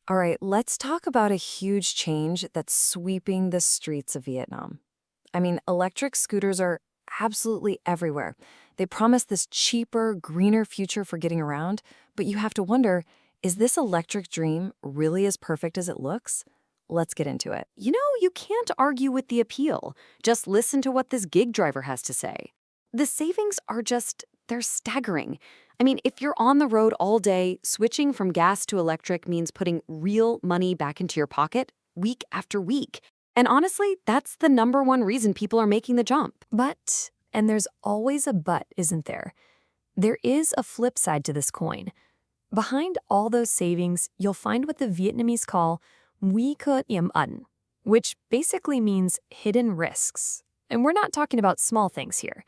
All right, let's talk about a huge change that's sweeping the streets of Vietnam. I mean, electric scooters are absolutely everywhere. They promise this cheaper, greener future for getting around, but you have to wonder, is this electric dream really as perfect as it looks? Let's get into it. You can't argue with the appeal. Just listen to what this gig driver has to say. The savings are they're staggering. I mean, if you're on the road all day, switching from gas to electric means putting real money back into your pocket week after week. And honestly, that's the number one reason people are making the jump. But, and there's always a but, isn't there? There is a flip side to this coin. Behind all those savings, you'll find what the Vietnamese call nguy cơ tiềm ẩn, which basically means hidden risks. And we're not talking about small things here.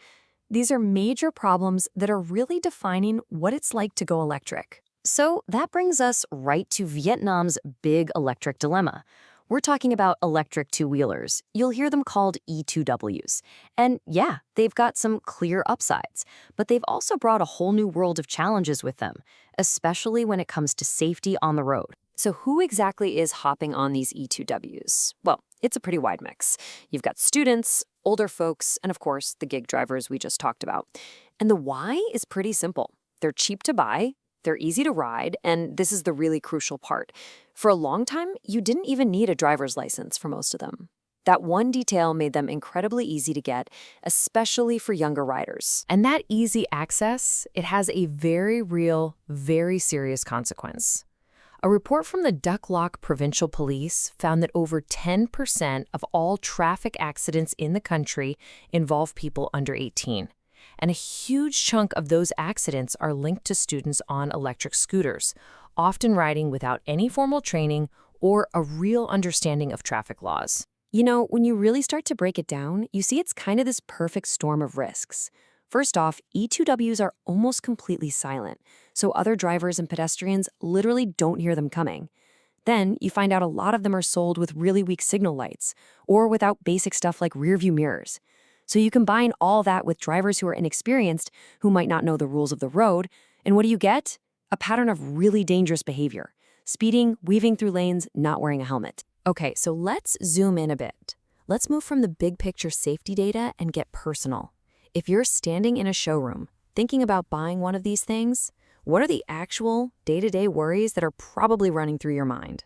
These are major problems that are really defining what it's like to go electric. So that brings us right to Vietnam's big electric dilemma. We're talking about electric two-wheelers. You'll hear them called E2Ws. And yeah, they've got some clear upsides, but they've also brought a whole new world of challenges with them, especially when it comes to safety on the road. So who exactly is hopping on these E2Ws? Well, it's a pretty wide mix. You've got students, older folks, and of course, the gig drivers we just talked about. And the why is pretty simple. They're cheap to buy, they're easy to ride, and this is the really crucial part. For a long time, you didn't even need a driver's license for most of them. That one detail made them incredibly easy to get, especially for younger riders. And that easy access, it has a very real, very serious consequence. A report from the Duck Loc Provincial Police found that over 10% of all traffic accidents in the country involve people under 18. And a huge chunk of those accidents are linked to students on electric scooters, often riding without any formal training or a real understanding of traffic laws. When you really start to break it down, you see it's kind of this perfect storm of risks. First off, E2Ws are almost completely silent, so other drivers and pedestrians literally don't hear them coming. Then you find out a lot of them are sold with really weak signal lights, or without basic stuff like rearview mirrors. So you combine all that with drivers who are inexperienced, who might not know the rules of the road, and what do you get? A pattern of really dangerous behavior. Speeding, weaving through lanes, not wearing a helmet. Okay, so let's zoom in a bit. Let's move from the big picture safety data and get personal. If you're standing in a showroom, thinking about buying one of these things, what are the actual day-to-day worries that are probably running through your mind?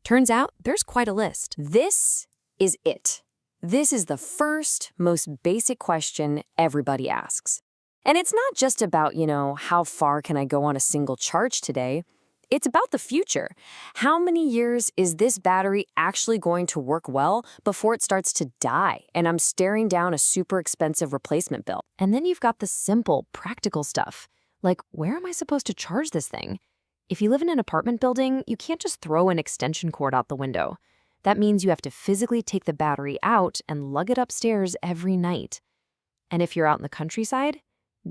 Turns out there's quite a list. This is it. This is the first, most basic question everybody asks. And it's not just about, how far can I go on a single charge today? It's about the future. How many years is this battery actually going to work well before it starts to die and I'm staring down a super expensive replacement bill? And then you've got the simple, practical stuff. Like, where am I supposed to charge this thing? If you live in an apartment building, you can't just throw an extension cord out the window. That means you have to physically take the battery out and lug it upstairs every night. And if you're out in the countryside,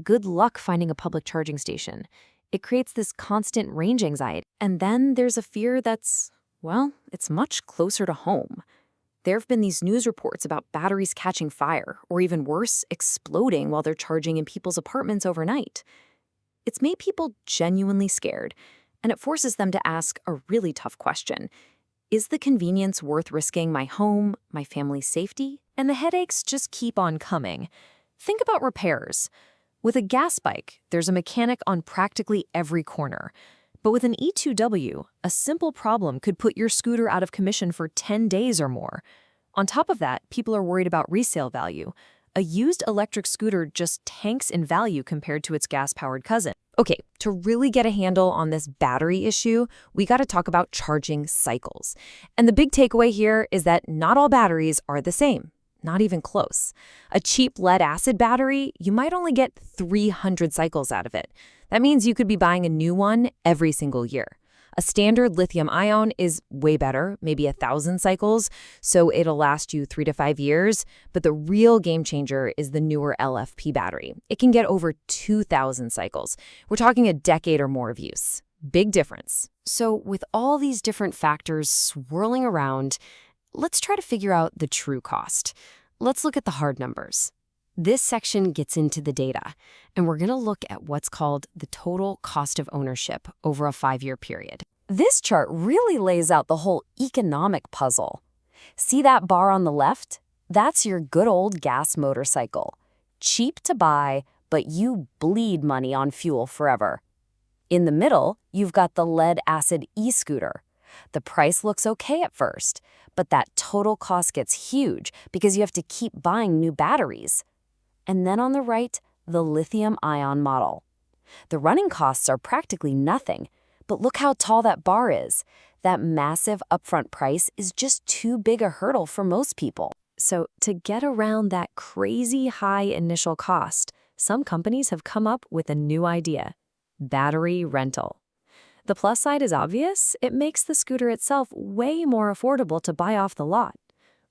good luck finding a public charging station. It creates this constant range anxiety. And then there's a fear that's, it's much closer to home. There have been these news reports about batteries catching fire, or even worse, exploding while they're charging in people's apartments overnight. It's made people genuinely scared, and it forces them to ask a really tough question. Is the convenience worth risking my home, my family's safety? And the headaches just keep on coming. Think about repairs. With a gas bike, there's a mechanic on practically every corner. But with an E2W, a simple problem could put your scooter out of commission for 10 days or more. On top of that, people are worried about resale value. A used electric scooter just tanks in value compared to its gas-powered cousin. Okay, to really get a handle on this battery issue, we got to talk about charging cycles. And the big takeaway here is that not all batteries are the same. Not even close. A cheap lead-acid battery, you might only get 300 cycles out of it. That means you could be buying a new one every single year. A standard lithium-ion is way better, maybe 1,000 cycles, so it'll last you 3 to 5 years. But the real game changer is the newer LFP battery. It can get over 2,000 cycles. We're talking a decade or more of use. Big difference. So with all these different factors swirling around, let's try to figure out the true cost. Let's look at the hard numbers. This section gets into the data, and we're going to look at what's called the total cost of ownership over a 5-year period. This chart really lays out the whole economic puzzle. See that bar on the left? That's your good old gas motorcycle. Cheap to buy, but you bleed money on fuel forever. In the middle, you've got the lead-acid e-scooter. The price looks okay at first, but that total cost gets huge because you have to keep buying new batteries. And then on the right, the lithium-ion model. The running costs are practically nothing, but look how tall that bar is. That massive upfront price is just too big a hurdle for most people. So to get around that crazy high initial cost, some companies have come up with a new idea: battery rental. The plus side is obvious. It makes the scooter itself way more affordable to buy off the lot.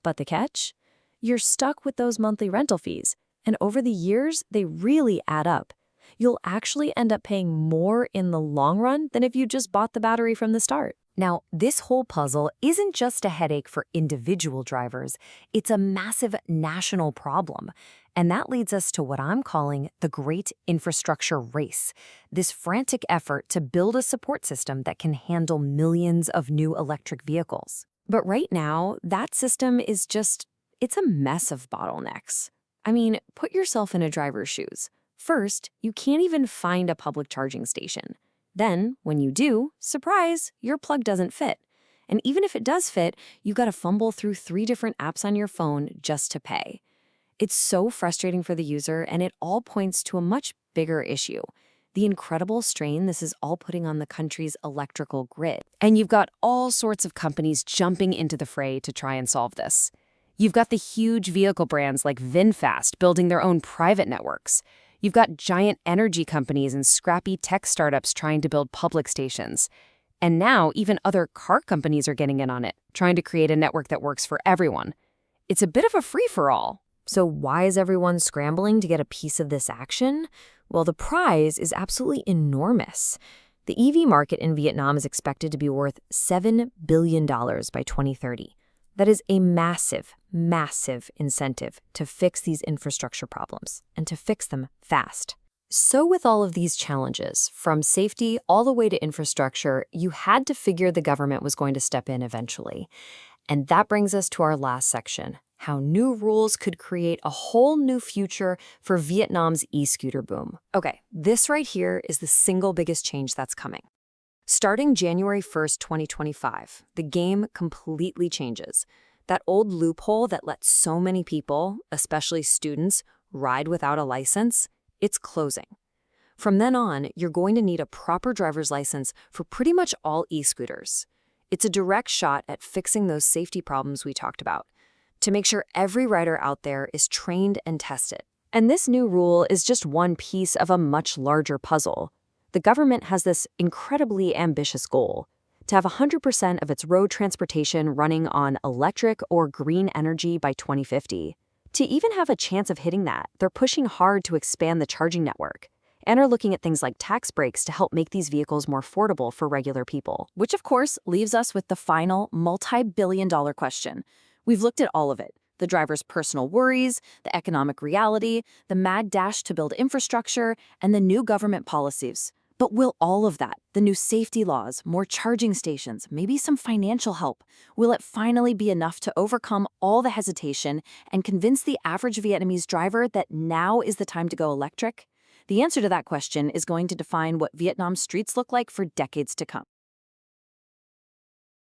But the catch? You're stuck with those monthly rental fees, and over the years, they really add up. You'll actually end up paying more in the long run than if you just bought the battery from the start. Now, this whole puzzle isn't just a headache for individual drivers, it's a massive national problem. And that leads us to what I'm calling the great infrastructure race, this frantic effort to build a support system that can handle millions of new electric vehicles. But right now, that system is it's a mess of bottlenecks. I mean, put yourself in a driver's shoes. First, you can't even find a public charging station. Then, when you do, surprise, your plug doesn't fit. And even if it does fit, you've got to fumble through 3 different apps on your phone just to pay. It's so frustrating for the user, and it all points to a much bigger issue: the incredible strain this is all putting on the country's electrical grid. And you've got all sorts of companies jumping into the fray to try and solve this. You've got the huge vehicle brands like VinFast building their own private networks. You've got giant energy companies and scrappy tech startups trying to build public stations. And now even other car companies are getting in on it, trying to create a network that works for everyone. It's a bit of a free-for-all. So why is everyone scrambling to get a piece of this action? Well, the prize is absolutely enormous. The EV market in Vietnam is expected to be worth $7 billion by 2030. That is a massive, massive incentive to fix these infrastructure problems, and to fix them fast. So with all of these challenges, from safety all the way to infrastructure, you had to figure the government was going to step in eventually. And that brings us to our last section: how new rules could create a whole new future for Vietnam's e-scooter boom. Okay, this right here is the single biggest change that's coming. Starting January 1st, 2025, the game completely changes. That old loophole that let so many people, especially students, ride without a license, it's closing. From then on, you're going to need a proper driver's license for pretty much all e-scooters. It's a direct shot at fixing those safety problems we talked about, to make sure every rider out there is trained and tested. And this new rule is just one piece of a much larger puzzle. The government has this incredibly ambitious goal: to have 100% of its road transportation running on electric or green energy by 2050. To even have a chance of hitting that, they're pushing hard to expand the charging network, and are looking at things like tax breaks to help make these vehicles more affordable for regular people. Which, of course, leaves us with the final multi-billion-dollar question. We've looked at all of it: the driver's personal worries, the economic reality, the mad dash to build infrastructure, and the new government policies. But will all of that, the new safety laws, more charging stations, maybe some financial help, will it finally be enough to overcome all the hesitation and convince the average Vietnamese driver that now is the time to go electric? The answer to that question is going to define what Vietnam's streets look like for decades to come.